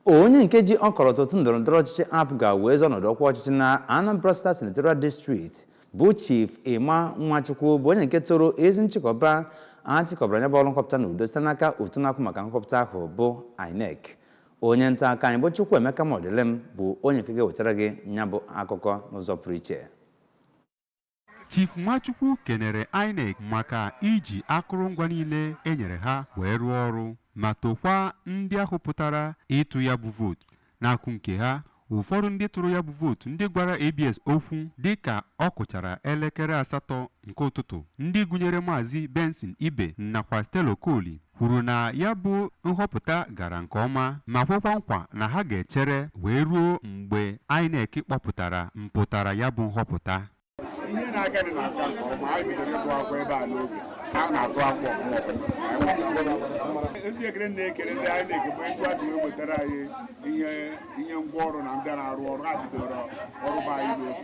onye nke ji ọkọlọtụtụ ndọrọndọrọ ọchịchị apụga wee zọọ ọnọdụ ọkwa ọchịchị na Anambra State Senatorial District bụ Chief Emma Nwachukwu bụ onye nke toro ezi nchịkọba achịkọbara anya bụ ọrụ nhọpụta na udo site n'aka otu na-akwụ maka nhọpụta ahụ bụ INEC. Onye nta aka anyị bụ Chukwuemeka Modelem bụ onye nke ga-ewetara gị nya bụ akụkọ n'ụzọ pụrụ iche. Chief Nwachukwu kenere INEC maka iji akụrụngwa niile enyere ha wee rụọ ọrụ ma tokwa ndị ahụ pụtara ịtụ ya bụ vootu. N'akụ nke ha, ụfọdụ ndị tụrụ ya bụ vootu ndị gwara ABS okwu dịka ọ kụchara elekere 8 nke ụtụtụ, ndị gụnyere Maazị Benson Ibe nakwa Stella Okoli kwuru na ya bụ nhọpụta gara nke ọma ma kwekwa nkwa na ha ga-echere wee ruo mgbe INEC kpọpụtara mpụtara ya bụ nhọpụta. Ihe na-aga n'aka nke ọma, anyị bidoro ịtụ akwụkwọ ebe a n'oge a na-atụ akwụkwọ esi ekele na-ekele ndị anyị na-egebe etu a ji wetara anyị ihe ngwa ọrụ na ndị na-arụ ọrụ ha bidoro ọrụ be anyị n'oge.